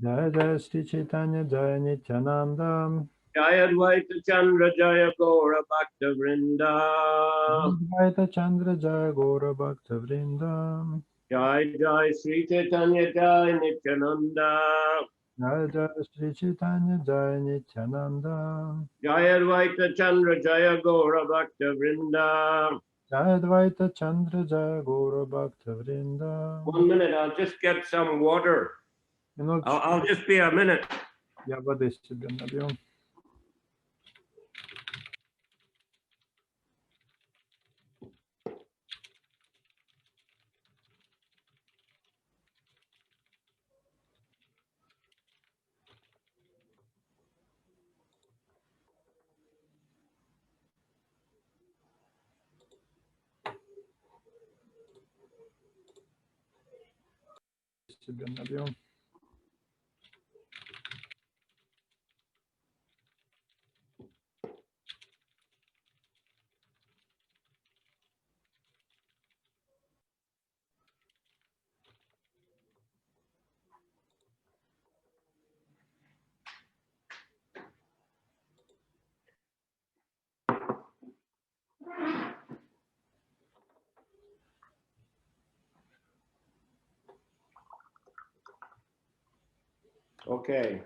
Jaya Jaya Shri Chaitanya Jaya Nityananda. Jaya Advaita Chandra Jaya Gaura Bhakta Vrinda. Advaita Chandra Jaya Gaura Bhakta Vrinda. Jai Jai Sri Chaitanya Jai Nityananda. Jaya Jaya Shri Chaitanya Jaya Nityananda. Jaya Advaita Chandra Jaya Gaura Bhakta Vrinda. Jaya Advaita Chandra Jaya Gaura Bhakta Vrinda. 1 minute, I'll just get some water. I'll just be a minute. Я воды себе налью. Себе налью. Okay.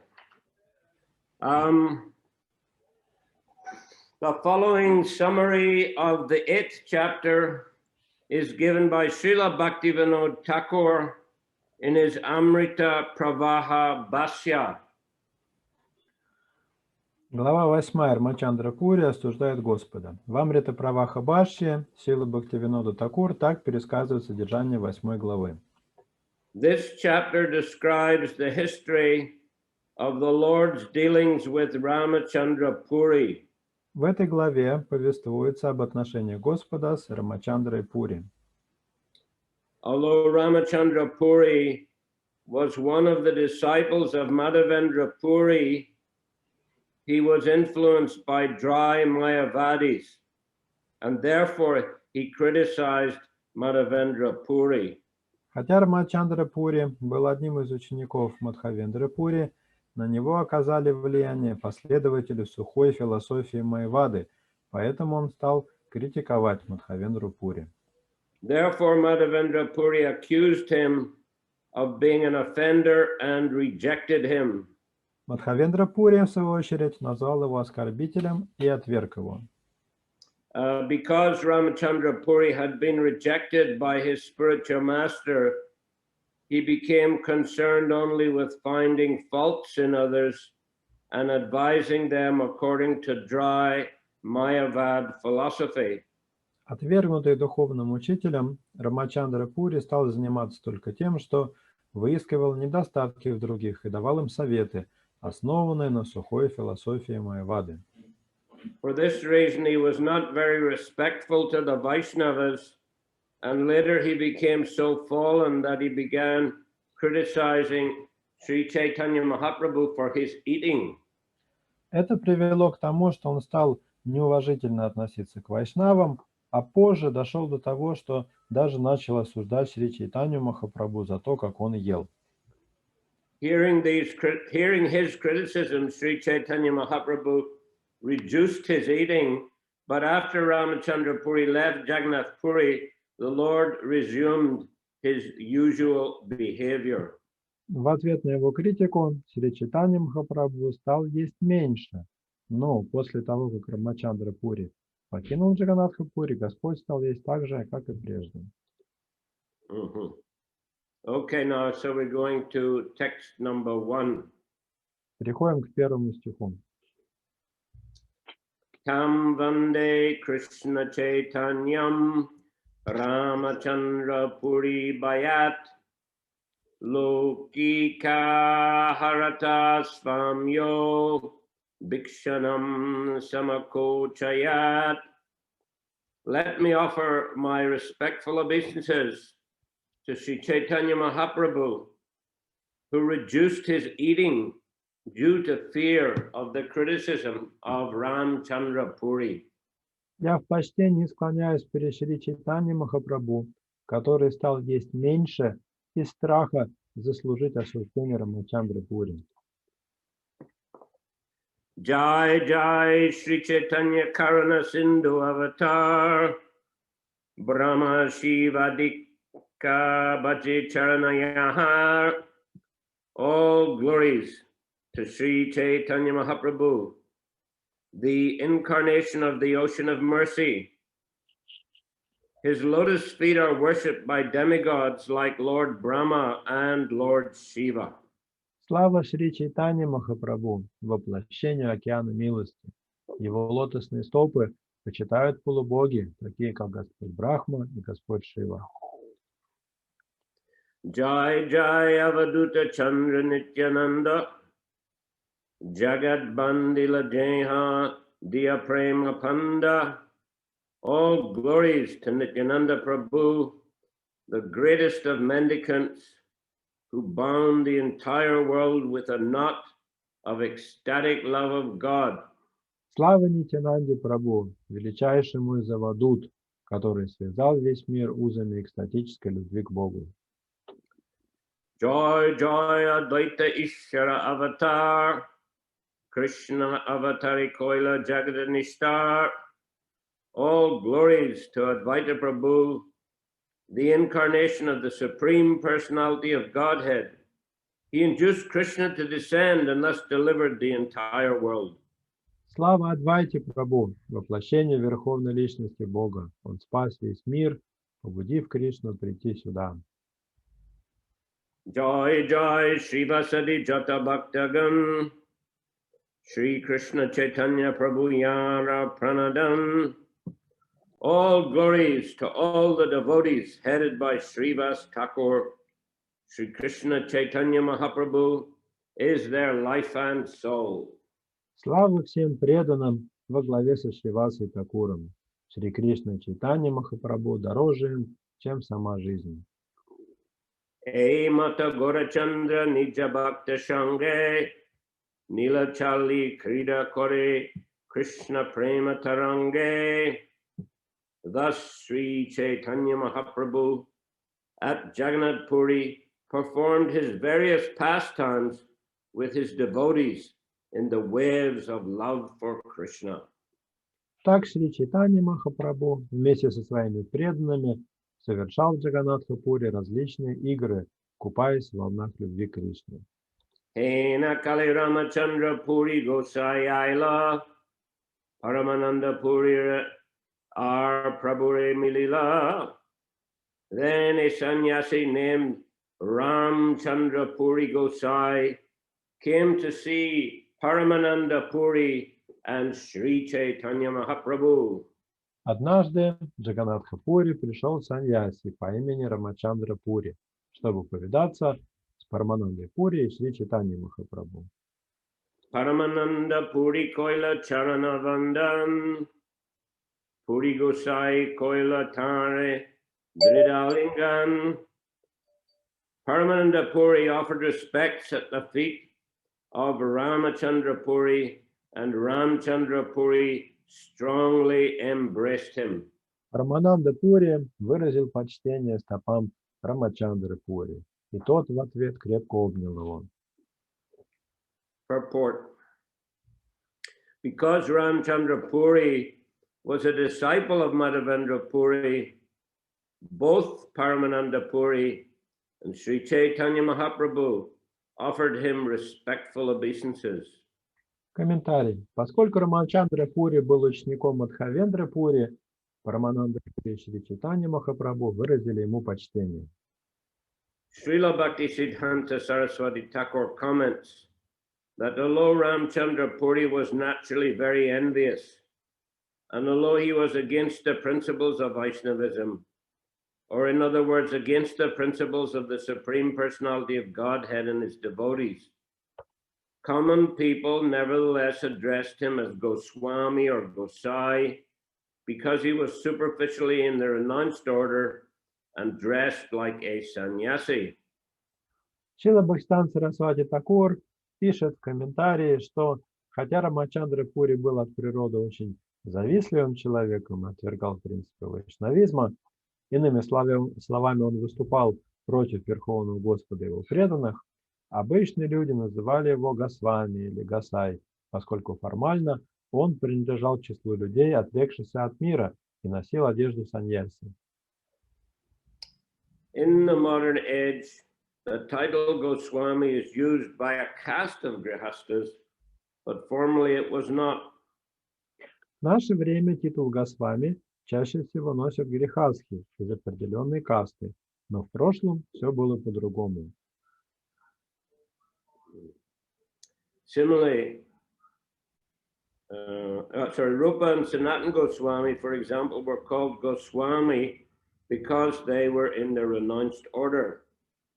The following summary of the 8th chapter is given by Srila Bhaktivinoda Thakur in his Amrita Pravaha Bhashya. Глава 8 Рамачандра Пури осуждает Господа. В Амрита Праваха Бхашье Сила Бхактивинода Такур так пересказывает содержание 8 главы. This chapter describes the history of the Lord's dealings with Ramachandra Puri. В этой главе повествуется об отношениях Господа с Рамачандрой Пури. Although Ramachandra Puri was one of the disciples of Madhavendra Puri, he was influenced by dry Mayavadis, and therefore he criticized Madhavendra Puri. Хотя Рамачандра Пури был одним из учеников Мадхавендры Пури, на него оказали влияние последователи сухой философии Майявады, поэтому он стал критиковать Мадхавендру Пури. Therefore, Madhavendra Puri accused him of being an offender and rejected him. Мадхавендра Пури, в свою очередь, назвал его оскорбителем и отверг его. Because Ramachandra Puri had been rejected by his spiritual master, he became concerned only with finding faults in others and advising them according to dry Mayavad philosophy. Отвергнутый духовным учителем, Рамачандра Пури стал заниматься только тем, что выискивал недостатки в других и давал им советы, основанные на сухой философии Майявады. For this reason, he was not very respectful to the Vaishnavas, and later he became so fallen that he began criticizing Sri Chaitanya Mahaprabhu for his eating. Это привело к тому, что он стал неуважительно относиться к вайшнавам, а позже дошел до того, что даже начал осуждать Шри Чайтанью Махапрабху за то, как он ел. Hearing his criticism, Sri Chaitanya Mahaprabhu reduced his eating, but after Ramachandra Puri left Jagannath Puri, the Lord resumed his usual behavior. В ответ на его критику Шри Чайтанья Махапрабху стал есть меньше, но после того, как Рамачандра Пури покинул Джаганнатха Пури, Господь стал есть так же, как и прежде. Okay, now so we're going to text number 1. Переходим к первому стиху. Tam Vande Krishna Chaitanyam Ramachandra Puri Bayat Lokika Harata Svamyo Bhikshanam Samakochayat. Let me offer my respectful obeisances to Sri Chaitanya Mahaprabhu, who reduced his eating due to fear of the criticism of Ramchandra Puri. Я в почтении склоняюсь перед Шри Чайтаньей Махапрабху, который стал есть меньше из страха заслужить осуждение Рамачандры Пури. Jai Jai Sri Chaitanya Karana Sindhu Avatar Brahma Shiva Dikka Bhaji Charanayahar. All glories to Sri Chaitanya Mahaprabhu, the incarnation of the ocean of mercy. His lotus feet are worshipped by demigods like Lord Brahma and Lord Shiva. Слава Шри Чайтанье Махапрабху, воплощению океана милости. Его лотосные стопы почитают полубоги, такие как Господь Брахма и Господь Шива. Jai Jai Avaduta Chandra Nityananda Jagat Bandila Jeha Diya Prema Panda. All glories to Nityananda Prabhu, the greatest of mendicants, who bound the entire world with a knot of ecstatic love of God. Слава Нитянанде Прабху, величайшему из авадут, который связал весь мир узами экстатической любви к Богу. Joy, joy, Advaita Ishvara Avatar, Krishna Avatari Koila Jagadanishtar. All glories to Advaita Prabhu, the incarnation of the Supreme Personality of Godhead. He induced Krishna to descend and thus delivered the entire world. Слава Адвайте Прабху, воплощение Верховной Личности Бога. Он спас весь мир, побудив Кришну прийти сюда. Joy, joy, Srivasadi Jata Bhaktagan, Sri Krishna Chaitanya Prabhu Yara Pranadam. All glories to all the devotees headed by Srivas Thakur. Sri Krishna Chaitanya Mahaprabhu is their life and soul. Слава всем преданным во главе со Шривасой Такуром. Шри Кришна Чайтанья Махапрабху дороже им, чем сама жизнь. Ey Mata Gorachandra Nija Bhakta Shange Nila Chali Krida Kore Krishna Prema Tarange. Thus Sri Chaitanya Mahaprabhu at Jagannath Puri performed his various pastimes with his devotees in the waves of love for Krishna. Так Шри Чайтанья Махапрабху вместе со своими преданными совершал в Джаганнатха-пуре различные игры, купаясь в волнах любви к Кришне. Hena Kali Ramachandra Puri Gosai Aila Paramananda Puri Ar Prabhure Milila. Then a sannyasi named Ramchandra Puri Gosai came to see Paramananda Puri and Sri Chaitanya Mahaprabhu. Однажды в Джаганнатха-пуре пришел саньяси по имени Рамачандра Пури, чтобы повидаться с Параманандой Пури и Шри Чайтаньей Махапрабху. Paramananda Puri Koila Charana Vandan Puri Gosai Koila Tare Dridalingan. Paramananda Puri offered respects at the feet of Ramachandra Puri, and Ramchandra Puri strongly embraced him. Рамананда Пури выразил почтение стопам Рамачандры Пури, и тот в ответ крепко обнял его. Purport. Because Ramchandra Puri was a disciple of Madhavendra Puri, both Paramananda Puri and Sri Chaitanya Mahaprabhu offered him respectful obeisances. Комментарий. Поскольку Рамачандра Пури был учеником Мадхавендры Пури, Парамананда Пури и Шри Чайтанья Махапрабху выразили ему почтение. Srila Bhaktisiddhanta Saraswati Thakur comments that although Ramchandra Puri was naturally very envious, and although he was against the principles of Vaishnavism, or in other words, against the principles of the Supreme Personality of Godhead and his devotees, common people nevertheless addressed him as Goswami or Gosai because he was superficially in the renounced order and dressed like a sannyasi. Шрила Бхактисиddhanta Сарасвати Такур пишет в комментарии, что хотя Рамачандра Пури был от природы очень завистливым человеком, отвергал принципы вайшнавизма, иными словами, он выступал против Верховного Господа и его преданных, обычные люди называли его Госвами или Гасай, поскольку формально он принадлежал к числу людей, отрекшихся от мира, и носил одежду саньяси. In the modern age, the title Goswami is used by a caste of grihastas, but formerly it was not. В наше время титул Госвами чаще всего носят грехастхи из определенной касты, но в прошлом все было по-другому. Similarly, Rupa and Sanatan Goswami, for example, were called Goswami because they were in the renounced order.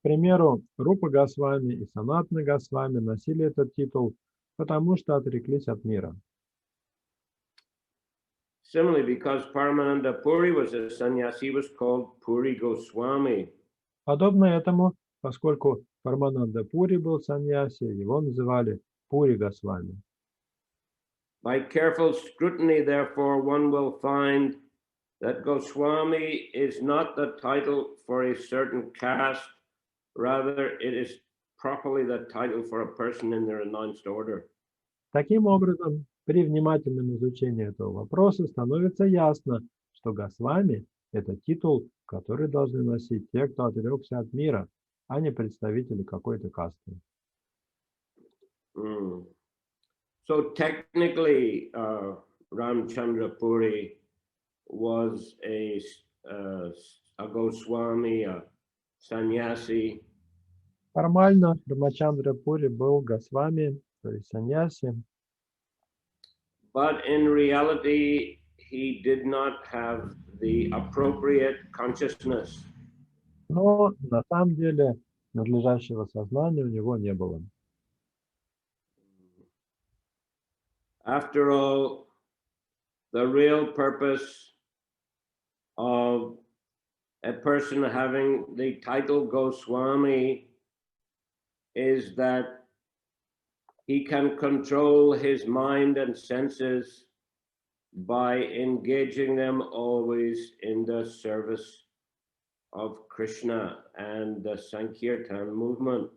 К примеру, Рупа Госвами и Санатана Госвами носили этот титул, потому что отреклись от мира. Similarly, because Paramananda Puri was a sannyasi, he was called Puri Goswami. Подобно этому, поскольку Парамананда Пури был саньяси, его называли Пури Госвами. By careful scrutiny, therefore, one will find that Goswami is not the title for a certain caste, rather it is properly the title for a person in the renounced order. Таким образом, при внимательном изучении этого вопроса становится ясно, что Госвами – это титул, который должны носить те, кто отрекся от мира, а не представители какой-то касты. So technically, Ramchandra Puri was a Goswami, a sannyasi. Формально Рамачандра Пури был Госвами, то есть саньяси. But in reality, he did not have the appropriate consciousness. Но на самом деле надлежащего сознания у него не было. After all, the real purpose of a person having the title Goswami is that he can control his mind and senses by engaging them always in the service of Krishna and the Sankirtan movement.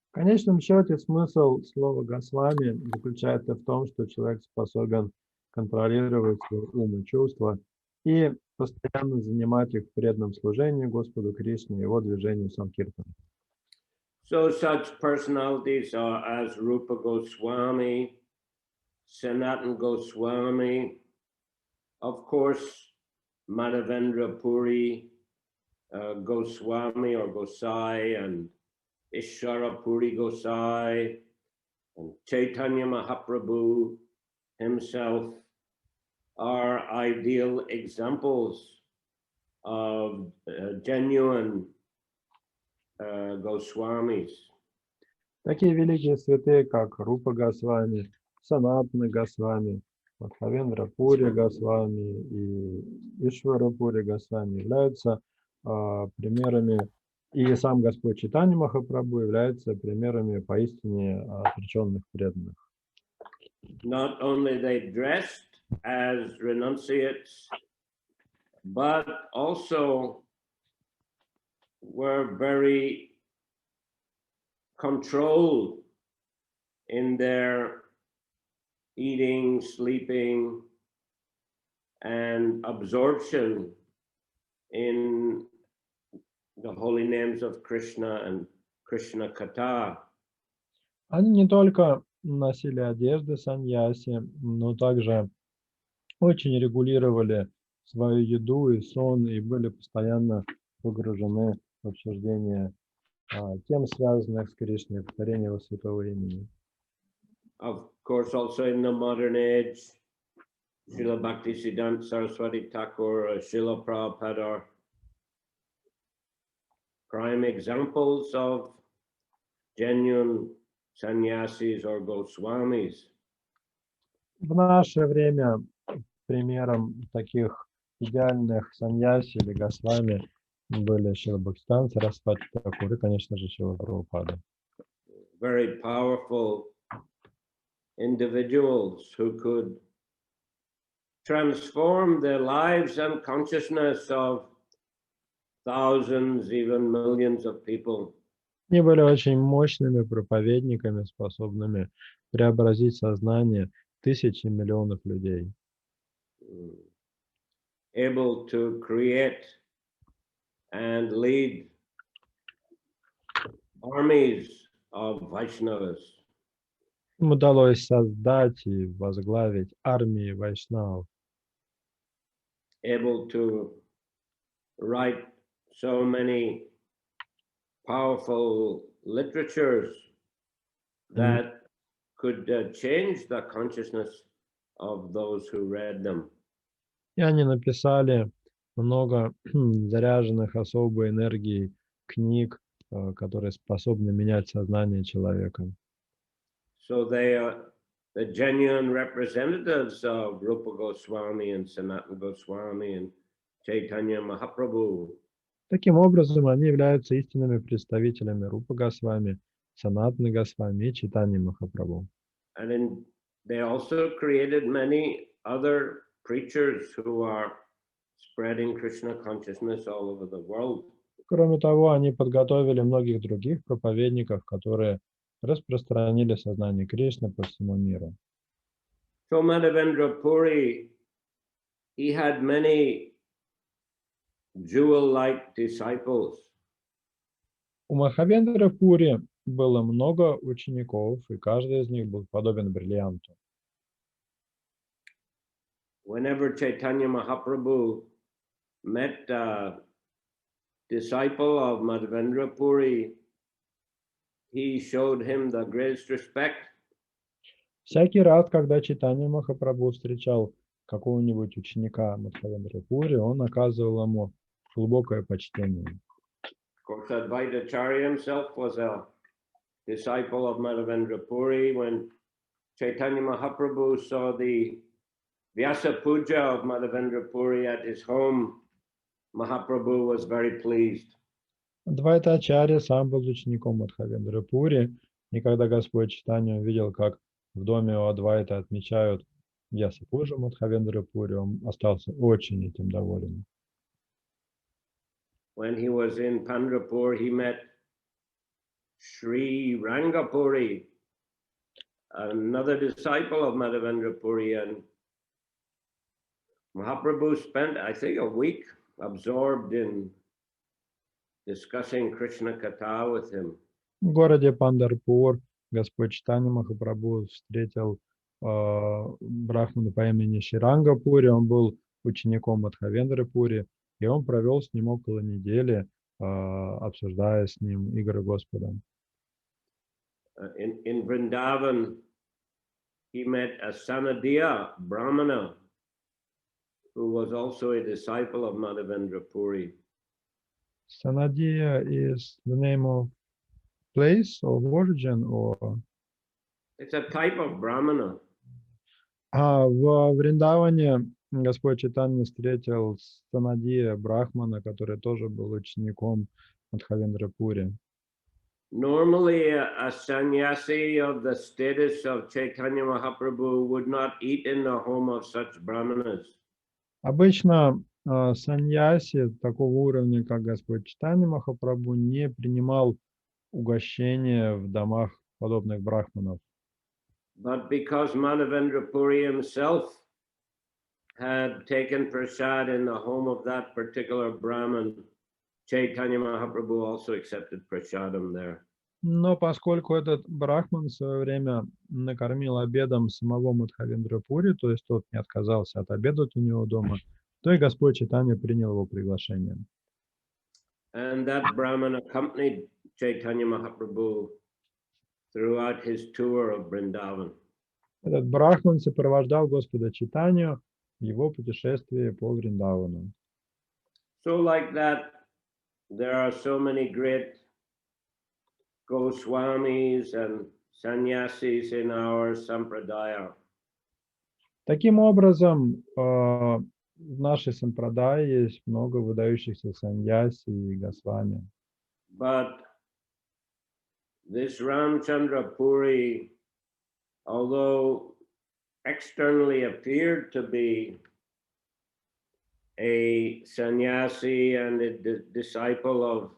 В конечном счете смысл слова Госвами заключается в том, что человек способен контролировать свой ум и чувства и постоянно занимать их в преданном служении Господу Кришне и его движению Санкиртана. So such personalities are as Rupa Goswami, Sanatan Goswami, of course, Madhavendra Puri, Goswami or Gosai, and Ishvara Puri Gosai, and Chaitanya Mahaprabhu himself are ideal examples of genuine Goswamis. Такие великие святые, как Рупа Госвами, Санатана Госвами, Махавендра Пури Госвами и Ишвара Пури Госвами являются примерами, и сам Господь Чайтанья Махапрабху являются примерами поистине отреченных преданных. Not only they dressed as renunciates, but also were very controlled in their eating, sleeping, and absorption in the holy names of Krishna and Krishna Katha. Они не только носили одежды саньяси, но также очень регулировали свою еду и сон и были постоянно погружены в обсуждение тем, связанных с Кришной, повторение его святого имени. Of course, also in the modern age, Srila Bhaktisiddhanta Saraswati Thakur, Srila Prabhupada are prime examples of genuine sannyasis or Goswamis. В наше время примером таких идеальных саньяси или госвами были Шрила Бхактисиддханта Сарасвати Тхакур и, конечно же, Шрила Прабхупада. Very powerful individuals who could transform the lives and consciousness of thousands, even millions of people. Они были очень мощными проповедниками, способными преобразить сознание тысяч и миллионов людей, Able to create and lead armies of Vaishnavas. им удалось создать и возглавить армии вайшнавов, Able to write so many powerful literatures that could change the consciousness of those who read them. и они написали много заряженных особой энергией книг, которые способны менять сознание человека. So they are the genuine representatives of Rupa Goswami and Sanatana Goswami and Chaitanya Mahaprabhu. Таким образом, они являются истинными представителями Рупы Госвами, Санатаны Госвами и Чайтаньи Махапрабху. And they also created many other preachers who are spreading Krishna consciousness all over the world. Кроме того, они подготовили многих других проповедников, которые распространили сознание Кришны по всему миру. So Madhavendra Puri, he had many jewel-like disciples. У Махавендра Пури было много учеников, и каждый из них был подобен бриллианту. Whenever Chaitanya Mahaprabhu met a disciple of Madhavendra Puri, he showed him the greatest respect. Всякий раз, когда Чайтанья Махапрабху встречал какого-нибудь ученика Мадхавендра Пури, он оказывал ему глубокое почтение. Of course, Advaitacharya himself was a disciple of Madhavendra Puri. When Chaitanya Mahaprabhu saw the Vyasa Puja of Madhavendra Puri at his home, Mahaprabhu was very pleased. Адвайтачарья сам был учеником Мадхавендра Пури, и когда Господь Чайтанья увидел, как в доме у Адвайта отмечают Вьяса-пуджу Мадхавендра Пури, он остался очень этим доволен. When he was in Pandharpur, he met Sri Rangapuri, another disciple of Madhavendra Puri, and Mahaprabhu spent, I think, a week absorbed in discussing Krishna Katha with him. В городе Пандарпур Господь Чайтанья Махапрабху встретил брахмана по имени Ширанга Пури, он был учеником Мадхавендры Пури, и он провел с ним около недели, обсуждая с ним игры Господа. In Vrindavan, he met a Sanadiya Brahmana who was also a disciple of Madhavendra Puri. Sanadiya is the name of place of origin, or It's a type of Brahmana. в Вриндаване Господь Чайтанья встретил Санадия Брахмана, который тоже был учеником Мадхавендра Пури. Normally, a sannyasi of the status of Chaitanya Mahaprabhu would not eat in the home of such brahmanas. Обычно саньяси такого уровня, как Господь Чайтанья Махапрабху, не принимал угощения в домах подобных брахманов. But because Madhavendra Puri himself had taken prasad in the home of that particular Brahman, Chaitanya Mahaprabhu also accepted prasadam there. Но поскольку этот брахман в свое время накормил обедом самого Мадхавендра Пури, то есть тот не отказался от обедать у него дома, то и Господь Чайтанья принял его приглашение. And that Brahman accompanied Chaitanya Mahaprabhu throughout his tour of Vrindavan. Этот брахман сопровождал Господа Чайтанью в его путешествии по Вриндавану. So like that, there are so many great Goswamis and sannyasis in our sampradaya. Таким образом, в нашей сампрадае есть много выдающихся саньяси и госвами. But this Ramchandra Puri, although externally appeared to be a sannyasi and a disciple of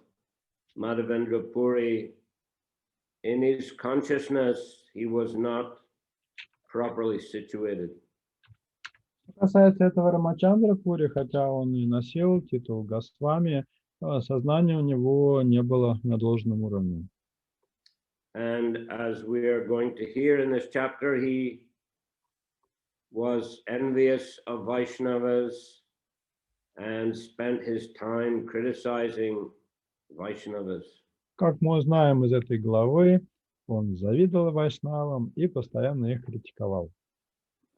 Madhavendra Puri, in his consciousness, he was not properly situated. Что касается этого Рамачандра Пури, хотя он и носил титул Госвами, сознание у него не было на должном уровне. And as we are going to hear in this chapter, he was envious of Vaishnavas and spent his time criticizing Vaishnavas. Как мы узнаем из этой главы, он завидовал вайшнавам и постоянно их критиковал.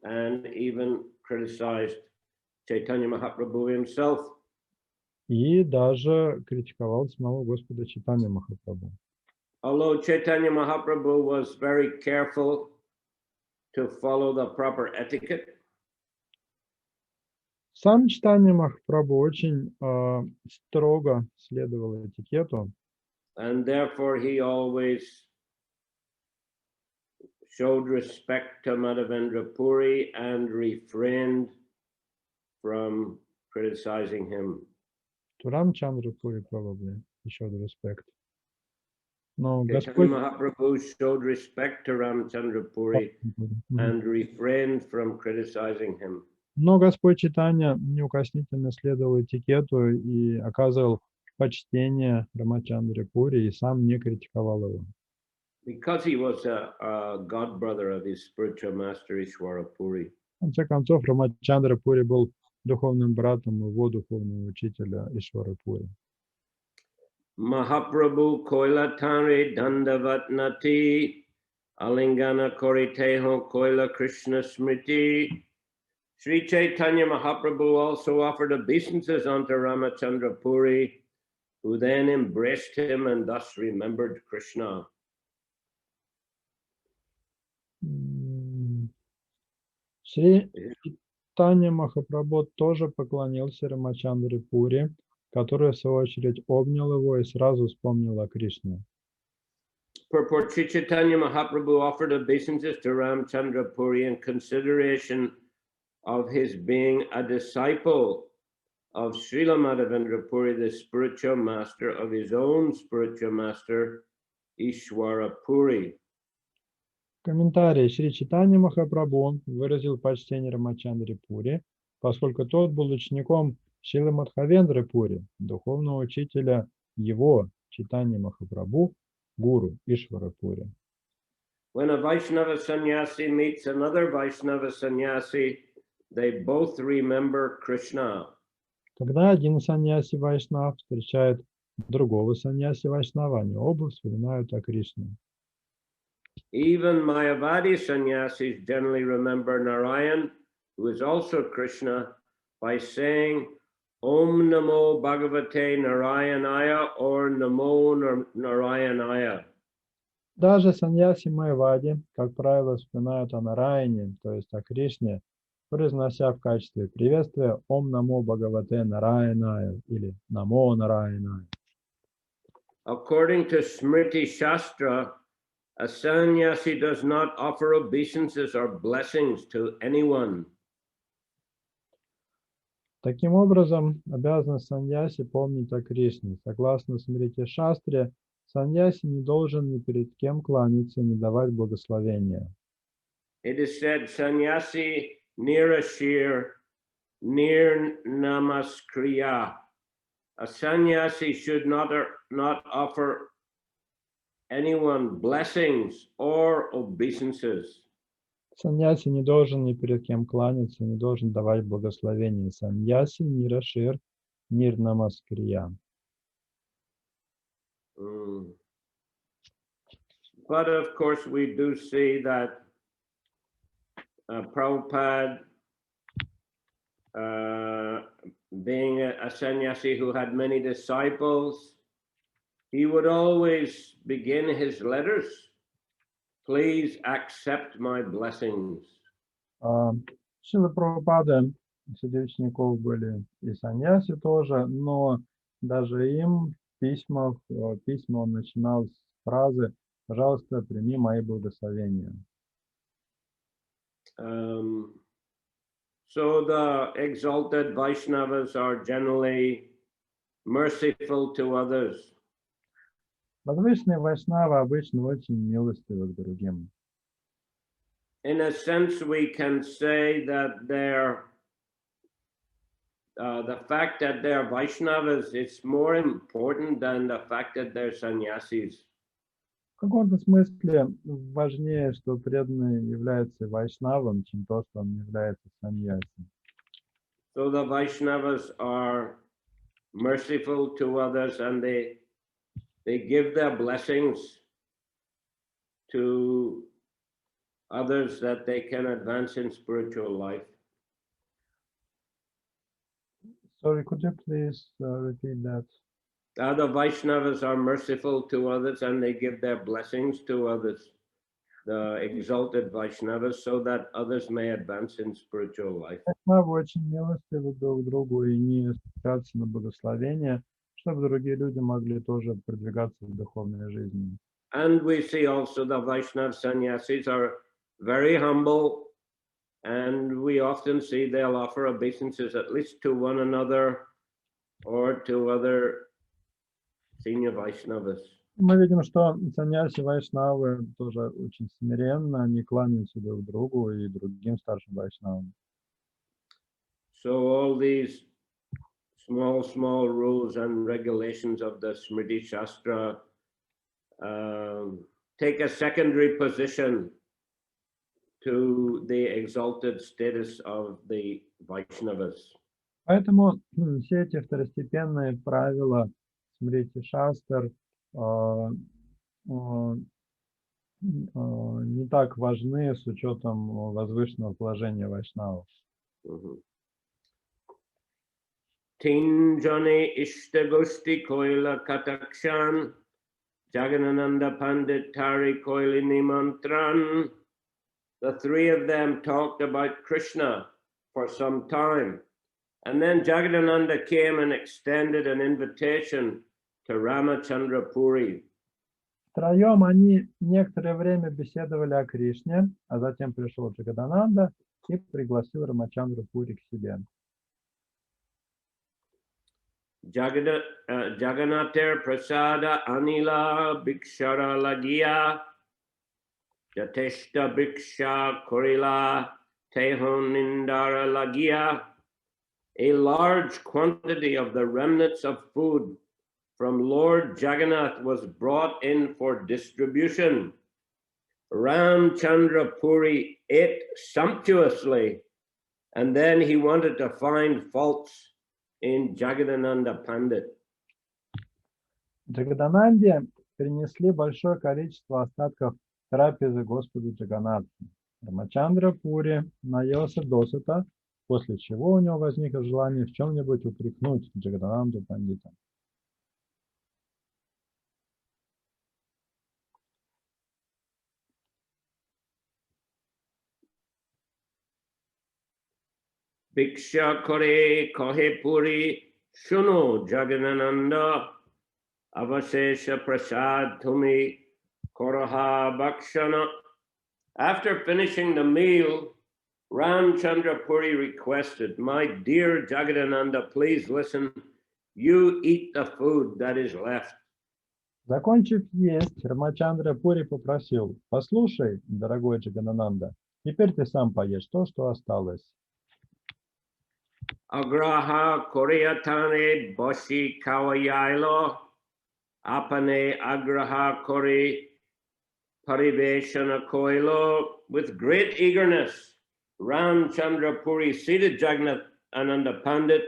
And even criticized Chaitanya Mahaprabhu himself. И даже критиковал самого Господа Чайтанья Махапрабху. Although Chaitanya Mahaprabhu was very careful to follow the proper etiquette, Сам Чайтанья Махапрабху очень строго следовал этикету, and therefore he always showed respect to Madhavendra Puri and refrained from criticizing him. to Рамчандра Пури probably showed respect. Но Chaitanya Господь... Mahaprabhu showed respect to Ramchandra Puri and refrained from criticizing him. Но Господь Чайтанья неукоснительно следовал этикету и оказывал почтение Рамачандре Пури и сам не критиковал его. Because he was a god brother of his spiritual master Ishwara Puri. В конце концов, Рамачандра Пури был духовным братом его духовного учителя Ишвара Пури. Mahaprabhu Koila Tare Dandavat Nati Alingana Koriteho Koila Krishna Smriti. Sri Chaitanya Mahaprabhu also offered obeisances unto Ramachandra Puri, who then embraced him and thus remembered Krishna. Шри Чайтанья Махапрабху тоже поклонился Рамачандре Пури, который, в свою очередь, обнял его и сразу вспомнил о Кришне. Purport: Sri Chaitanya Mahaprabhu offered obeisances to Ramchandra Puri in consideration of his being a disciple of Srila Madhavendra Puri, the spiritual master of his own spiritual master, Ishwara Puri. Комментарий. Шри Чайтанья Махапрабху выразил почтение Рамачандре Пури, поскольку тот был учеником Шрилы Мадхавендры Пури, духовного учителя его, Чайтанья Махапрабху, гуру Ишвара Пури. When a Vaishnava sannyasi meets another Vaishnava sannyasi, they both remember Krishna. Когда один саньяси Вайшнав встречает другого саньяси Вайшнава, они оба вспоминают о Кришне. Even Mayavadi sannyasis generally remember Narayan, who is also Krishna, by saying Om Namo Bhagavate Narayanaya or Namo Narayanaya. Даже саньяси Майавади, как правило, вспоминают о Нараяне, то есть о Кришне, произнося в качестве приветствия Ом Намо Бхагавате Нараяная или Намо Нараяная. According to Smriti Shastra, a sannyasi does not offer obeisances or blessings to anyone. Таким образом, обязанность саньяси помнить о Кришне. Согласно Смрити Шастре, саньяси не должен ни перед кем кланяться, не давать благословения. It is said, sannyasi nirashir nir namaskriya. A sannyasi should not offer anyone blessings or obeisances. Саньяси не должен ни перед кем кланяться, не должен давать благословения. Саньяси нирашир нир намаскрия. But of course, we do see that Prabhupada, being a sannyasi who had many disciples, he would always begin his letters, please accept my blessings. Шрила Прабхупады, среди учеников были и саньяси тоже, но даже им письма он начинал с фразы «Пожалуйста, прими мои благословения». So the exalted Vaishnavas are generally merciful to others. Возвышенные вайшнавы обычно очень милостивы к другим. In a sense, we can say that the fact that they're Vaishnavas is more important than the fact that they're sannyasis. В каком-то смысле важнее, что преданный является вайшнавом, чем то, что он является саньяси. So the Vaishnavas are merciful to others, and they give their blessings to others that they can advance in spiritual life. Sorry, could you please repeat that? The Vaishnavas are merciful to others, and they give their blessings to others, the exalted Vaishnavas, so that others may advance in spiritual life. Вайшнавы очень милостивы друг к другу и не спускаются на благословение, чтобы другие люди могли тоже продвигаться в духовной жизни. And we see also the Vaishnav sannyasis are very humble, and we often see they'll offer obeisances at least to one another or to other senior Vaishnavas. Мы видим, что саньяси вайшнавы тоже очень смиренно, они кланяются друг другу и другим старшим вайшнавам. So all these small rules and regulations of the Smriti Shastra take a secondary position to the exalted status of the Vaishnavas. Поэтому все эти второстепенные правила Смрити Шастр не так важны с учетом возвышенного положения вайшнавов. Tinjani Ishtagusti Koila Katakshan Jaganananda Pandit Tari Koilini Mantran. The three of them talked about Krishna for some time. And then Jagadananda came and extended an invitation to Ramachandra Puri. Втроем они некоторое время беседовали о Кришне, а затем пришел Джагадананда и пригласил Рамачандру Пури к себе. Jagannathar Prasada Anila Bhikshara Lagia Jateshta Bhiksha Korila Tehon Nindara Lagia. A large quantity of the remnants of food from Lord Jagannath was brought in for distribution. Ramchandra Puri ate sumptuously, and then he wanted to find faults in Jagadananda Pandit. Джагадананде принесли большое количество остатков трапезы Господу Джаганнатху. Рамачандра Пури наелся досыта, после чего у него возникло желание в чем-нибудь упрекнуть Джагадананду Пандита. Bhiksha kore kohe puri shuno Jaganananda avasesha prasad tumi koraha bhakshana. After finishing the meal, Ramchandra Puri requested, "My dear Jagadananda, please listen. You eat the food that is left." Закончив есть, Рамачандра Пури попросил: «Послушай, дорогой Джаганананда, теперь ты сам поешь то, что осталось». Agraha Koryatane Boshi Kawayailo Apane Agraha Kori Pariveshana Koilo. With great eagerness, Ramchandra Puri seated Jagannathananda Pandit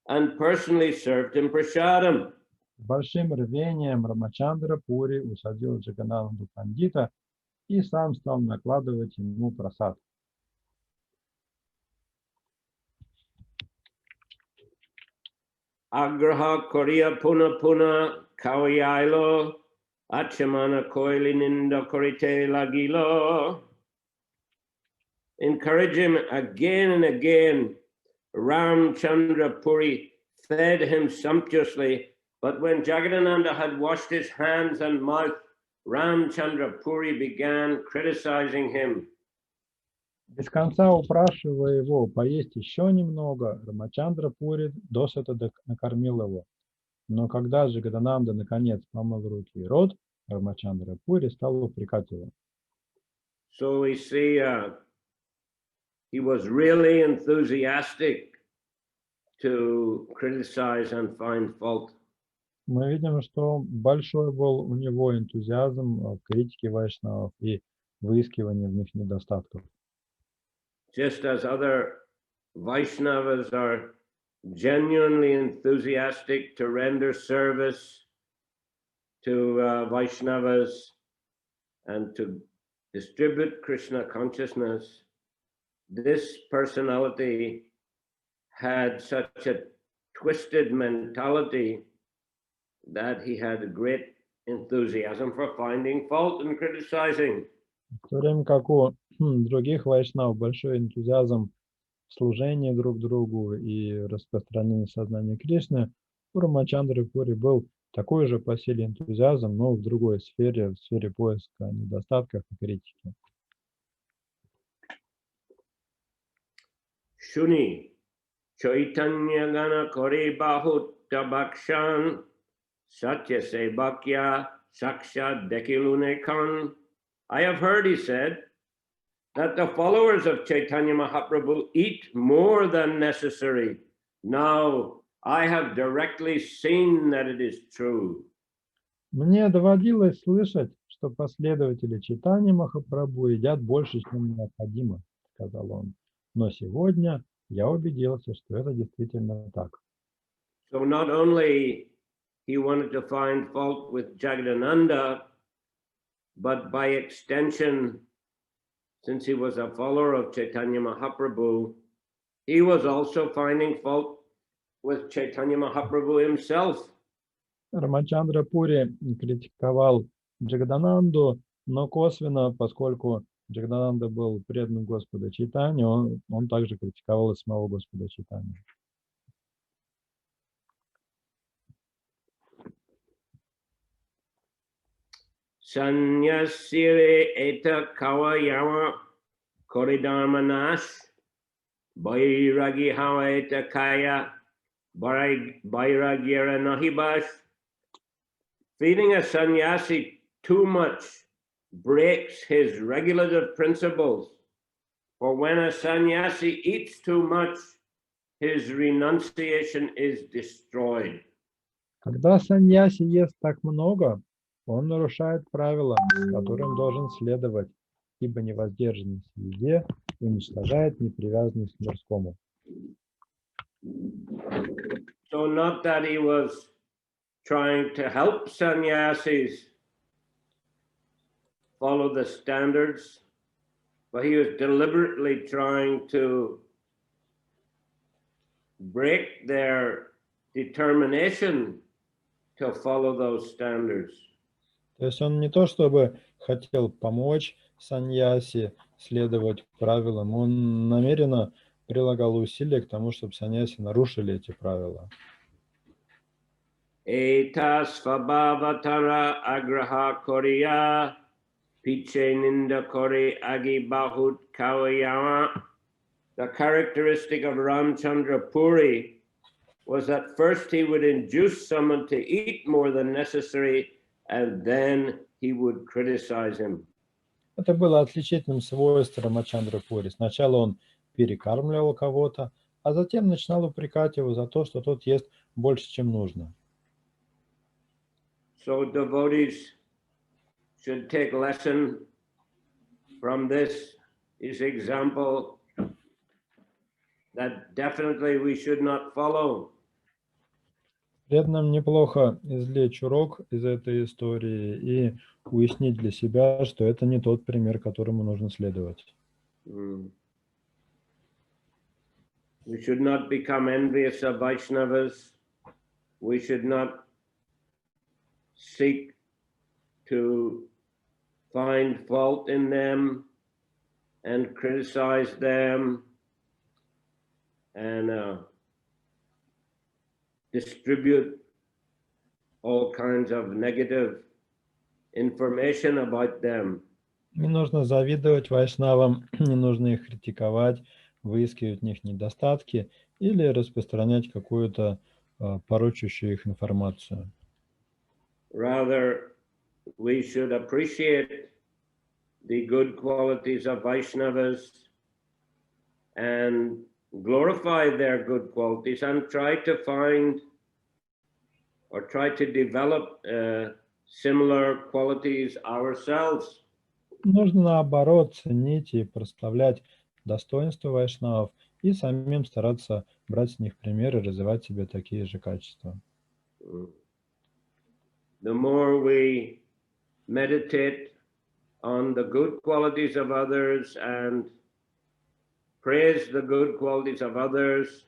and personally served him prasadam. С большим рвением Рамачандра Пури усадил Джаганананду Пандита и сам стал накладывать ему прасад. Agraha Korea Puna Puna Kawayailo Achamana Koili Ninda Korite Lagilo. Encourage him again and again. Ramchandra Puri fed him sumptuously, but when Jagadananda had washed his hands and mouth, Ramchandra Puri began criticizing him. Без конца упрашивая его поесть еще немного, Рамачандра Пури досыта накормил его. Но когда же Джагадананда наконец помыл руки и рот, Рамачандра Пури стал упрекать его. So we see he was really enthusiastic to criticize and find fault. Мы видим, что большой был у него энтузиазм в критике вайшнавов и выискивании в них недостатков. Just as other Vaishnavas are genuinely enthusiastic to render service to Vaishnavas and to distribute Krishna consciousness, this personality had such a twisted mentality that he had a great enthusiasm for finding fault and criticizing. В то время как у других вайшнав большой энтузиазм в служении друг другу и распространении сознания Кришны, у Рамачандры Пури был такой же по силе энтузиазм, но в другой сфере, в сфере поиска недостатков и критики. Shuni, Chaitanya Gana Kore Bahut Tabakshan, Satya Sebakya Saksha Dekilune Khan. I have heard, he said, that the followers of Chaitanya Mahaprabhu eat more than necessary. Now I have directly seen that it is true. Мне доводилось слышать, что последователи Чайтаньи Махапрабху едят больше, чем необходимо, сказал он. Но сегодня я убедился, что это действительно так. So not only he wanted to find fault with Jagadananda, but by extension, since he was a follower of Chaitanya Mahaprabhu, he was also finding fault with Chaitanya Mahaprabhu himself. Рамачандра Пури критиковал Джагадананду, но косвенно, поскольку Джагадананда был предан Господа Чайтаньи, он также критиковал и самого Господа Чайтаньи. Sanyasire eta kawayama koridharmanash Bairagi hawa eta kaya Bairagyara nahibash. Feeding a sannyasi too much breaks his regulative principles. For when a sannyasi eats too much, his renunciation is destroyed. Когда саньяси ест так много, он нарушает правила, которым должен следовать, ибо невоздержанность в еде уничтожает непривязанность к мирскому. So not that he was trying to help sannyasis follow the standards, but he was deliberately trying to break their determination to follow those standards. То есть он не то чтобы хотел помочь саньяси следовать правилам, он намеренно прилагал усилия к тому, чтобы саньяси нарушили эти правила. Etas svabhavatara agraha koriya piche ninda kori agi bahut kawayama. The characteristic of Ramchandra Puri was that first he would induce someone to eat more than necessary, and then he would criticize him. Это было отличительным свойством Рамачандра Пури. Сначала он перекармливал кого-то, а затем начинал упрекать его за то, что тот ест больше, чем нужно. So devotees should take lesson from this example that definitely we should not follow. Преданным неплохо извлечь урок из этой истории и уяснить для себя, что это не тот пример, которому нужно следовать. We should not become envious of Vaishnavas. We should not seek to find fault in them and criticize them and distribute all kinds of negative information about them. Не нужно завидовать вайшнавам, не нужно их критиковать, выискивать в них недостатки или распространять какую-то порочащую их информацию. Rather, we should appreciate the good qualities of Vaishnavas and glorify their good qualities and try to find or try to develop similar qualities ourselves. Нужно, наоборот, ценить и прославлять достоинства вайшнавов и самим стараться брать с них пример и развивать в себе такие же качества. The more we meditate on the good qualities of others and praise the good qualities of others,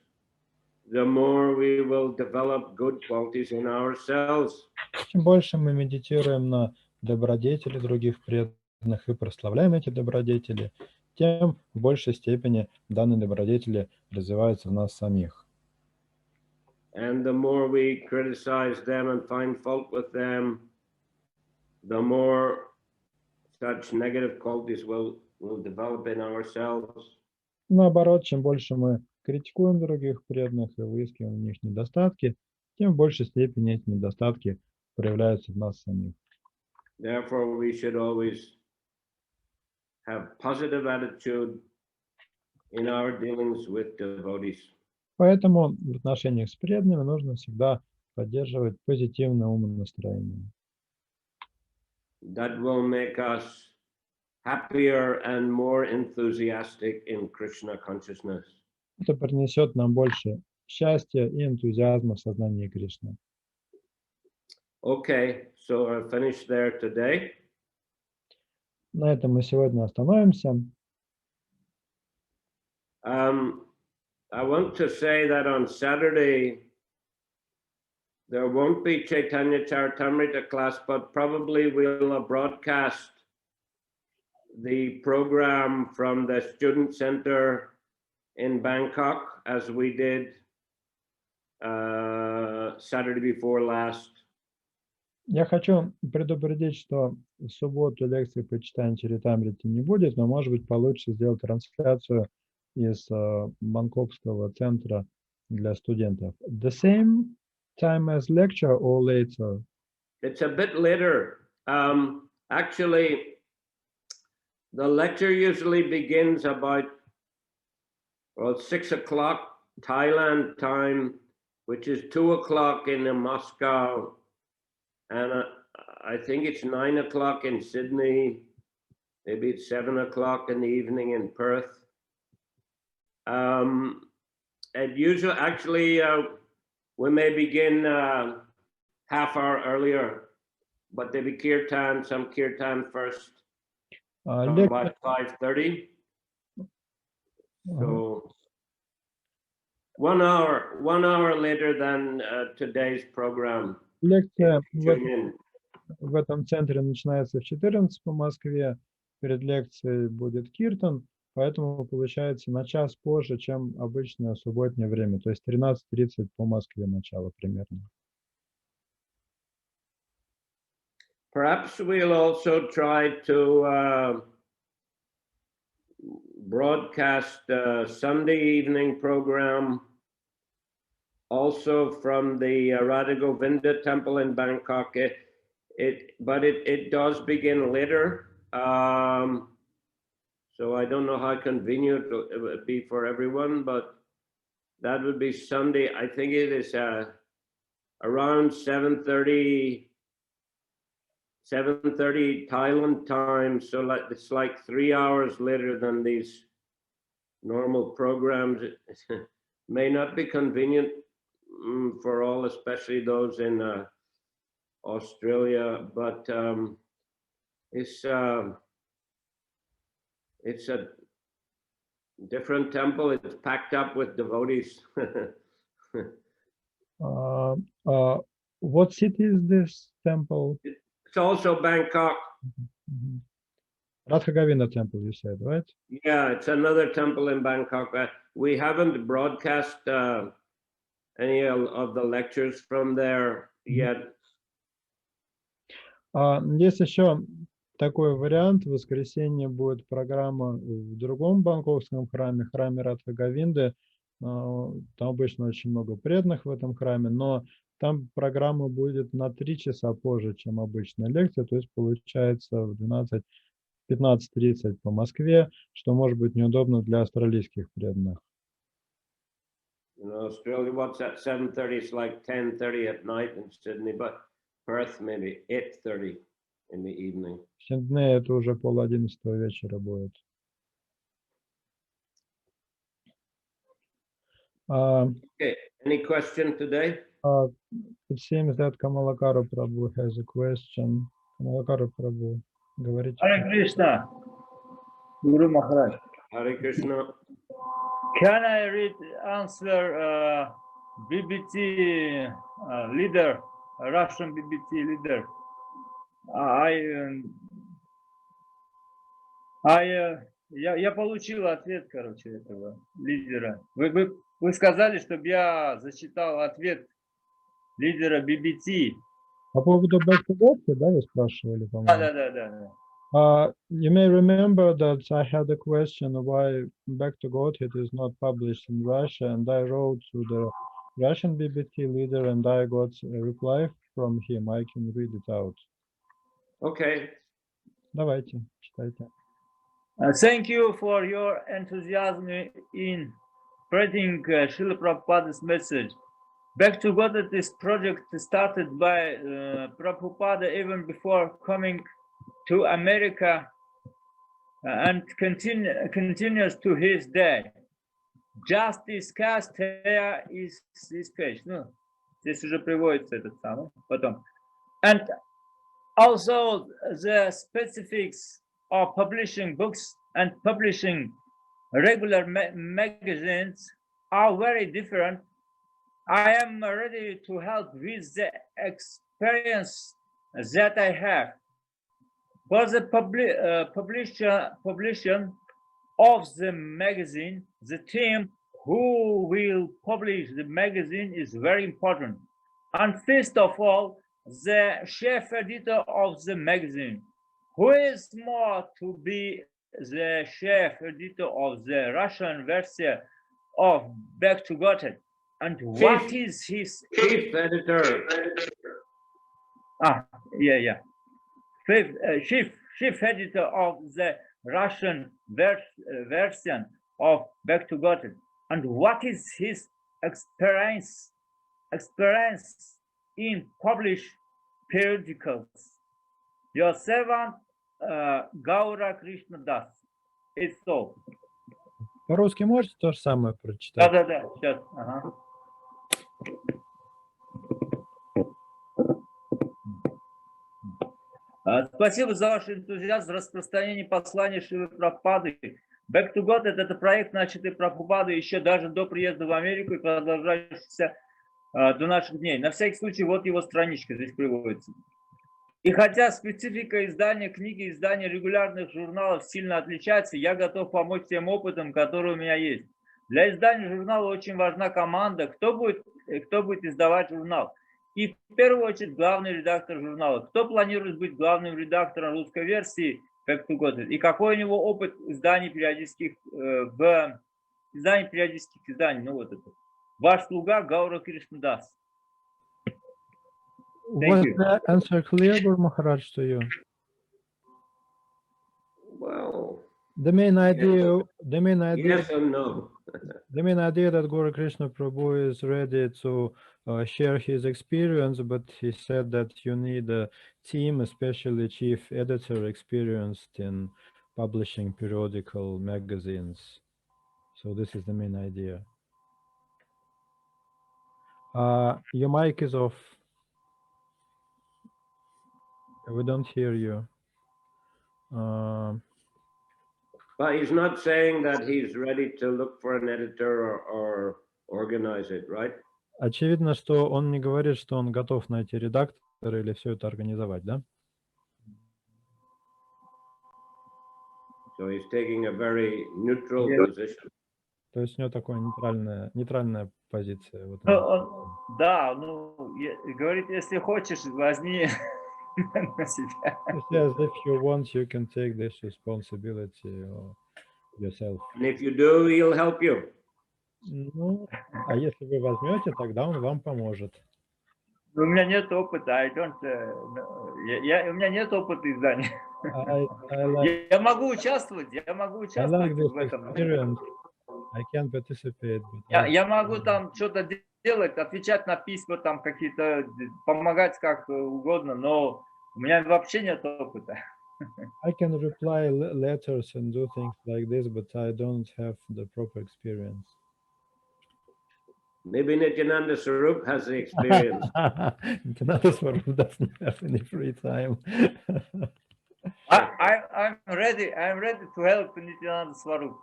the more we will develop good qualities in ourselves. Чем больше мы медитируем на добродетели других преданных и прославляем эти добродетели, тем в большей степени данные добродетели развиваются в нас самих. And the more we criticize them and find fault with them, the more such negative qualities will develop in ourselves. Наоборот, чем больше мы критикуем других преданных и выискиваем в них недостатки, тем в большей степени эти недостатки проявляются в нас самих. Therefore, we should always have positive attitude in our dealings with devotees. Поэтому в отношениях с преданными нужно всегда поддерживать позитивное умонастроение. That will make us happier and more enthusiastic in Krishna consciousness. Это принесет нам больше счастья и энтузиазма в сознании Кришны. Okay, so I'll finish there today. На этом мы сегодня остановимся. I want to say that on Saturday there won't be Chaitanya Charitamrita class, but probably we'll broadcast the program from the student center in Bangkok as we did Saturday before last. Я хочу предупредить, что в субботу лекции по читанию Чаритамрити не будет, но, может быть, получится сделать трансляцию из Бангкокского центра для студентов. The same time as lecture or later? It's a bit later. Actually, the lecture usually begins about 6 o'clock Thailand time, which is 2 o'clock in Moscow, and I think it's 9 o'clock in Sydney. Maybe it's 7 o'clock in the evening in Perth. And usually, actually, we may begin half hour earlier, but there be kirtan, some kirtan first, about 5:30. So 1 hour later than today's program. Лекция в этом центре начинается в 14 по Москве. Перед лекцией будет киртан, поэтому получается на час позже, чем обычное субботнее время, то есть 13:30 по Москве начало примерно. Perhaps we'll also try to broadcast a Sunday evening program also from the Radha Govinda temple in Bangkok. But it does begin later. So I don't know how convenient it would be for everyone, but that would be Sunday. I think it is around 7:30 Thailand time. So it's like 3 hours later than these normal programs. It may not be convenient for all, especially those in Australia, but it's a different temple. It's packed up with devotees. What city is this temple? It's also Bangkok. Radha Govinda temple, you said, right? Yeah, it's another temple in Bangkok. We haven't broadcast any of the lectures from there yet. Есть еще такой вариант. В воскресенье будет программа в другом бангкокском храме, храме Радха Говинды. Там обычно очень много преданных в этом храме, но там программа будет на 3 часа позже, чем обычная лекция, то есть получается в 15:30 по Москве, что может быть неудобно для австралийских преданных. In Australia, what's at 7:30? It's like 10:30 at night in Sydney, but Perth maybe 8:30 in the evening. В Сиднее это уже 10:30 вечера будет. Okay, any question today? It seems that Kamalakara Prabhu has a question. Kamalakara Prabhu, говорите. Hare Krishna, Guru Maharaj. Hare Krishna. Can I read answer BBT leader, Russian BBT leader? Я получил ответ, короче, этого лидера. Вы сказали, чтобы я зачитал ответ лидера BBT. По поводу Back to God, да, вы спрашивали, по-моему? Да. You may remember that I had a question why Back to Godhead is not published in Russia, and I wrote to the Russian BBT leader, and I got a reply from him. I can read it out. Okay. Давайте, читайте. Thank you for your enthusiasm in spreading Srila Prabhupada's message. Back to Godhead, this project started by Prabhupada even before coming to America and continues to his day. Just discussed here is this page. Ну, здесь уже приводится этот самый, потом. And also the specifics of publishing books and publishing regular magazines are very different. I am ready to help with the experience that I have. For the publication of the magazine, the team who will publish the magazine is very important. And first of all, the chief editor of the magazine, who is more to be the chief editor of the Russian version of Back to Godhead. And what is his chief editor? Chief editor of the Russian version of Back to Godhead. And what is his experience in published periodicals? Your servant, Gaura Krishna Das. It's all. По-русски можете то же самое прочитать? Да, сейчас. Ага. Спасибо за ваш энтузиазм в распространении послания Шрилы Прабхупады. Back to God — это проект, начатый Прабхупадой еще даже до приезда в Америку и продолжающийся до наших дней. На всякий случай, вот его страничка здесь приводится. И хотя специфика издания книги, издания регулярных журналов сильно отличается, я готов помочь тем опытом, который у меня есть. Для издания журнала очень важна команда, кто будет издавать журнал. И в первую очередь главный редактор журнала. Кто планирует быть главным редактором русской версии Back to God? И какой у него опыт изданий периодических изданий? Ну вот это. Ваш слуга Гаура Кришна Das. Was the answer clear, Guru Maharaj, to you? Well, The main idea, yes and no. The main idea that Guru Krishna Prabhu is ready to share his experience, but he said that you need a team, especially chief editor experienced in publishing periodical magazines. So this is the main idea. Your mic is off. We don't hear you. But he's not saying that he's ready to look for an editor or organize it, right? Очевидно, что он не говорит, что он готов найти редактора или все это организовать, да? So he's taking a very neutral position. То есть у него такая нейтральная позиция. Да, ну, говорит, если хочешь, возьми на себя. He says, if you want, you can take this responsibility yourself. And if you do, he'll help you. Ну, а если вы возьмете, тогда он вам поможет. У меня нет опыта, у меня нет опыта издания. Я могу участвовать I like this в этом. experience. I can participate. But Я могу там что-то делать, отвечать на письма, там какие-то, помогать как угодно, но у меня вообще нет опыта. I can reply letters and do things like this, but I don't have the proper experience. Maybe Nityananda Swarup has the experience. Nityananda Swarup doesn't have any free time. I'm ready to help Nityananda Swarup.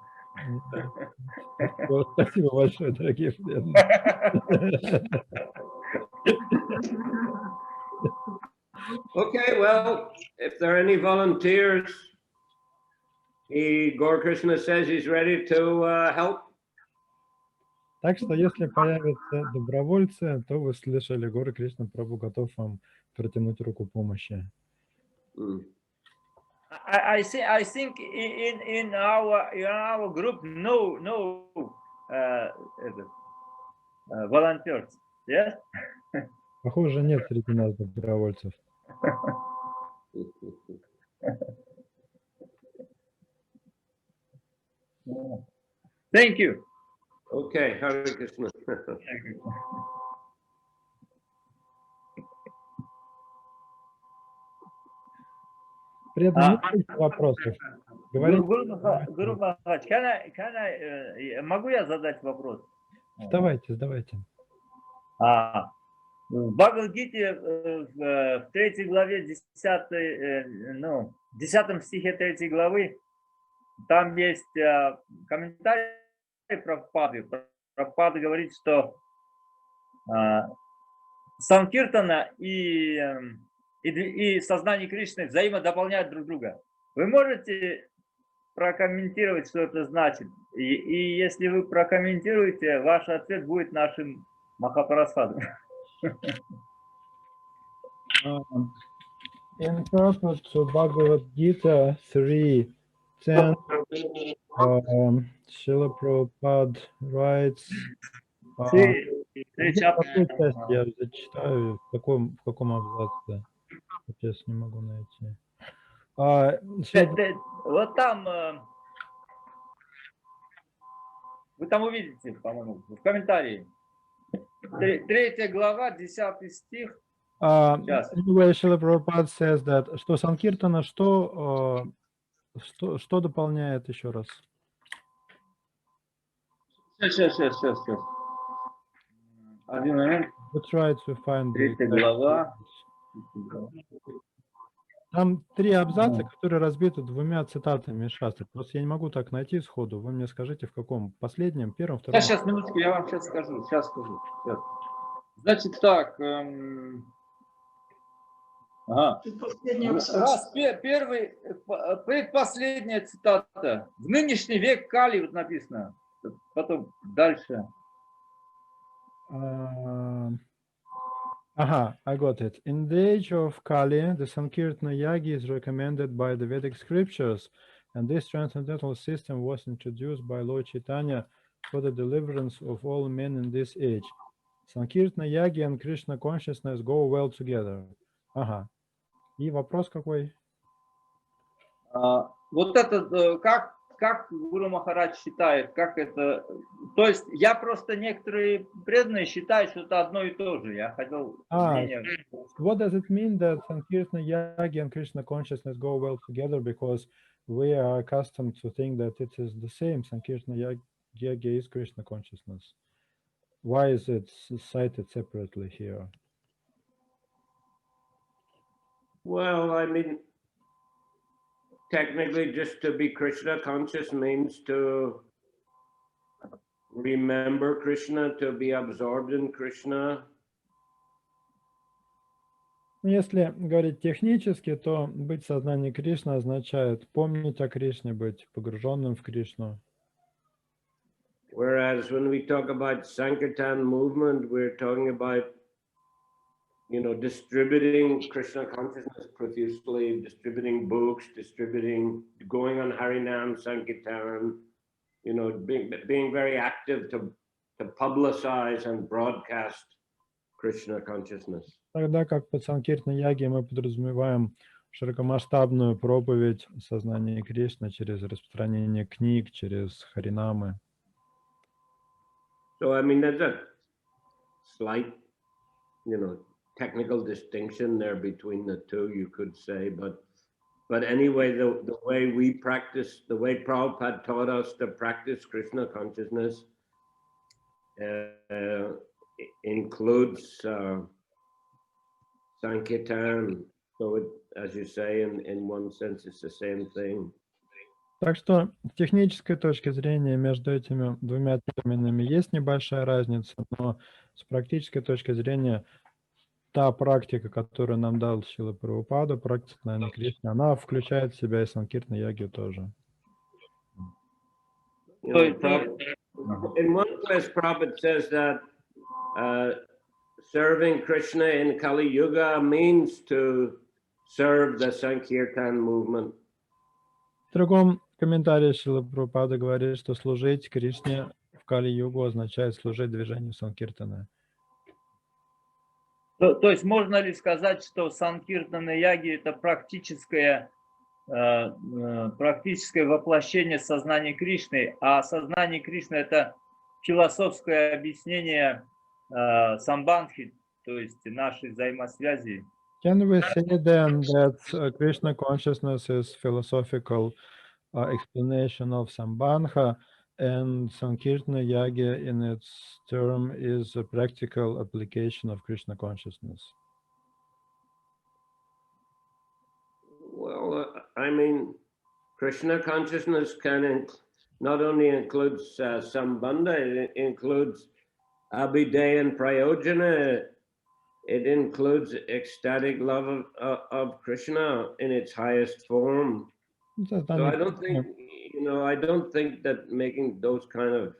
Спасибо большое, дорогие преданные. Okay, well, if there are any volunteers, Gaur Krishna says he's ready to help. Так что, если появятся добровольцы, то вы слышали, Гора Кришна Прабху готов вам протянуть руку помощи. I think in our group no volunteers, yes? Похоже, нет среди нас добровольцев. Thank you. Okay, Hare Krishna. Преданные, вопросов. Гуру Махарадж, могу я задать вопрос? Задавайте. В Бхагавад-гите в 3 главе 10 стихе 3 главы там есть комментарий Прабхупады. Прабхупада говорит, что Санкиртана и сознание Кришны взаимодополняют друг друга. Вы можете прокомментировать, что это значит? И если вы прокомментируете, ваш ответ будет нашим Махапрасадом. In purport to Bhagavad Gita 3:10, Srila Prabhupada writes, я зачитаю, в каком абзаце, сейчас не могу найти. Вот там, вы там увидите, по-моему, в комментарии. 3 глава, 10 стих. Anyway, Srila Prabhupada says that, что Санкиртана, что дополняет еще раз? Сейчас. Один момент. We try to find 3 глава. Там 3 абзаца, которые разбиты 2 цитатами шастры. Просто я не могу так найти сходу. Вы мне скажите, в каком? Последнем, первом, втором? Сейчас, минутку, я вам сейчас скажу. Сейчас. Значит так. Предпоследняя цитата. В нынешний век Кали, вот написано. Потом дальше. I got it. In the age of Kali, the Sankirtana Yagi is recommended by the Vedic scriptures, and this transcendental system was introduced by Lord Chaitanya for the deliverance of all men in this age. Sankirtana Yagi and Krishna consciousness go well together. И вопрос какой? Вот это, как Гуру Махарадж считает, как это... То есть я просто некоторые преданные считают, что это одно и то же. Я хотел мнение... What does it mean that Sankirtana Yagi and Krishna consciousness go well together? Because we are accustomed to think that it is the same. Sankirtana Yagi is Krishna consciousness. Why is it cited separately here? Well, I mean, technically, just to be Krishna conscious means to remember Krishna, to be absorbed in Krishna. Если говорить технически, то быть в сознании Кришны означает помнить о Кришне, быть погруженным в Кришну. Whereas when we talk about Sankirtan movement, we're talking about you know, distributing Krishna consciousness profusely, distributing books, going on Harinam, Sankirtan, you know, being very active to publicize and broadcast Krishna consciousness. Тогда как под санкиртной яги мы подразумеваем широкомасштабную проповедь сознания Кришны через распространение книг, через харинамы. So, I mean, there's a slight, you know, technical distinction there between the two, you could say, but anyway, the way we practice, the way Prabhupada taught us to practice Krishna consciousness includes Sankirtan. So, as you say, in one sense, it's the same thing. Так что с технической точки зрения между этими двумя терминами есть небольшая разница, но с практической точки зрения та практика, которую нам дал Шрила Прабхупада, практика сознания Кришны, она включает в себя и санкиртну ягью тоже. You know, in one place, Prabhupada says that serving Krishna in Kali Yuga means to serve the Sankirtan movement. В другом комментарии Шрила Прабхупада говорит, что служить Кришне в Кали-югу означает служить движению Санкиртана. То есть можно ли сказать, что Санкиртана яги это практическое воплощение сознания Кришны, а сознание Кришны это философское объяснение самбандхи, то есть нашей взаимосвязи? Can we say then that Krishna consciousness is philosophical explanation of Sambandha, and Sankirtana Yagya in its term is a practical application of Krishna consciousness? Well, I mean, Krishna consciousness not only includes Sambandha, it includes Abhideya and Prayojana. It includes ecstatic love of Krishna in its highest form. So I don't think, you know, I don't think that making those kind of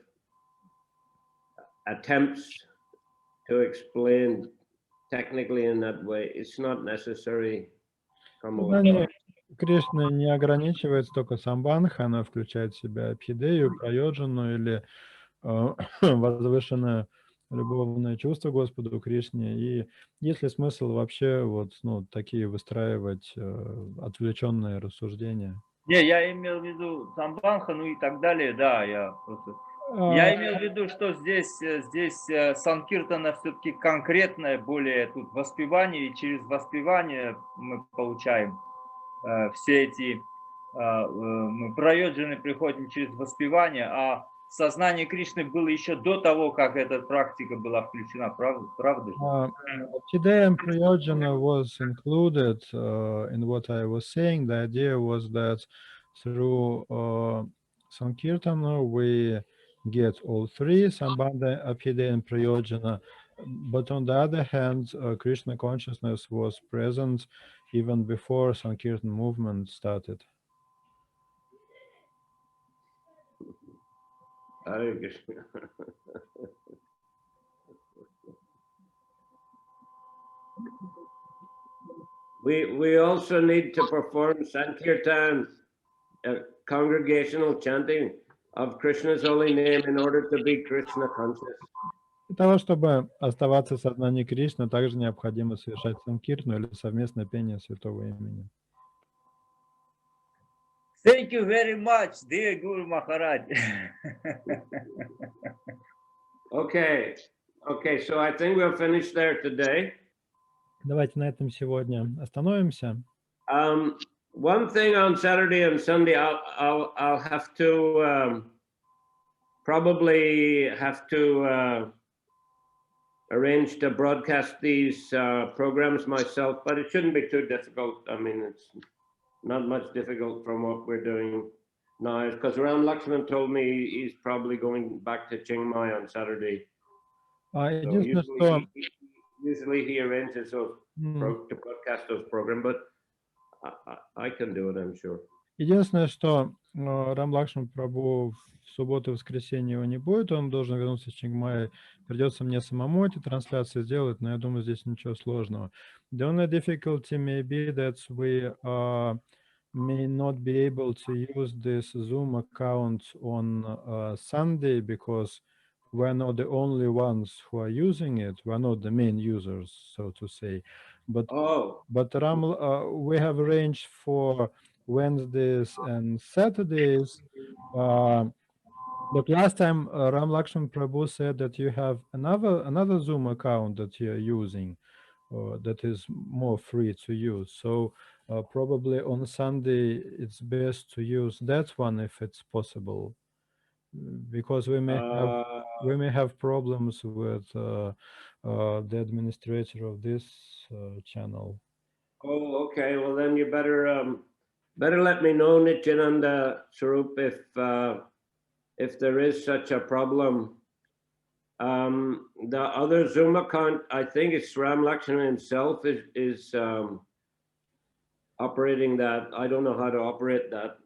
attempts to explain technically in that way, it's not necessary. Сознание Кришны не ограничивается только самбандха, она включает в себя абхидею, прайоджану или возвышенное любовное чувство Господу Кришне. И есть ли смысл вообще вот, ну, такие выстраивать отвлеченные рассуждения? Не, я имел в виду самбандха, ну и так далее, да, я имел в виду, что здесь санкиртана все-таки конкретное, более тут воспевание, и через воспевание мы получаем все эти, мы прайоджаны приходим через воспевание, а сознание Кришны было еще до того, как эта практика была включена, правда? Abhideya and Prayojana was included in what I was saying. The idea was that through Sankirtana we get all three, Sambandha, Abhideya and Prayojana. But on the other hand, Krishna consciousness was present even before Sankirtan movement started. Hare Krishna. We also need to perform Sankirtan, congregational chanting of Krishna's holy name in order to be Krishna conscious. Для того, чтобы оставаться в сознании Кришны, также необходимо совершать санкиртну или совместное пение святого имени. Thank you very much, dear Guru Maharaj. Okay, so I think we'll finish there today. Давайте на этом сегодня остановимся. One thing on Saturday and Sunday, I'll have to probably have to arrange to broadcast these programs myself, but it shouldn't be too difficult. I mean, it's not much difficult from what we're doing now, because Ram Lakshman told me he's probably going back to Chiang Mai on Saturday. So usually he arranges those to broadcast those programs, but I can do it, I'm sure. Единственное, что Рам Лакшман Прабху в субботу и воскресенье его не будет, он должен вернуться с Чингмай. Придется мне самому эти трансляции сделать, но я думаю, здесь ничего сложного. The only difficulty may be that we may not be able to use this Zoom account on Sunday because we're not the only ones who are using it. We're not the main users, so to say. But we have arranged for Wednesdays and Saturdays. But last time Ram Lakshman Prabhu said that you have another Zoom account that you're using that is more free to use. So probably on Sunday it's best to use that one if it's possible, because we may have problems with the administrator of this channel. Oh, okay. Well, then you better let me know, Nityananda Swarup, if there is such a problem. The other Zoom account, I think it's Ram Lakshman himself is operating that. I don't know how to operate that.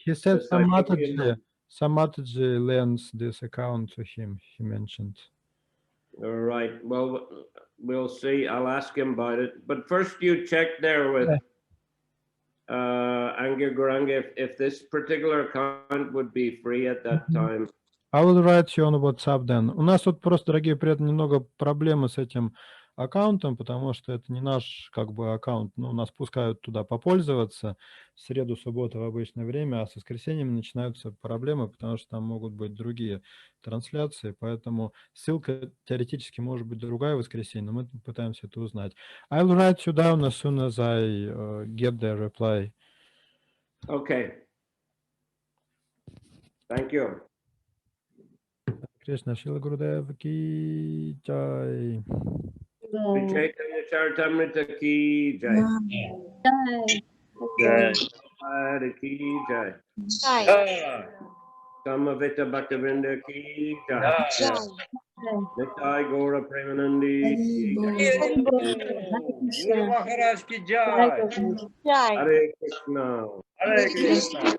He said some Mataji lends this account to him, he mentioned. All right. Well, we'll see. I'll ask him about it. But first you check there with Angir Guranga if this particular account would be free at that time. I will write you on WhatsApp then. У нас тут просто, дорогие приятели, немного проблемы с этим аккаунтом, потому что это не наш как бы аккаунт, но нас пускают туда попользоваться в среду, субботу в обычное время, а с воскресеньем начинаются проблемы, потому что там могут быть другие трансляции, поэтому ссылка теоретически может быть другая в воскресенье, но мы пытаемся это узнать. I will write you down as soon as I get the reply. Okay. Thank you. Krishna Shila Gurudev ki jai. Chайтанья Charitamrita ki jai. Jai. Hare ki jai. Jai. Samavita Bhaktivinoda ki jai. Nitai Gaura Premanandi ki jai. Guru Maharaj ki jai. Hare Krishna. Hare Krishna.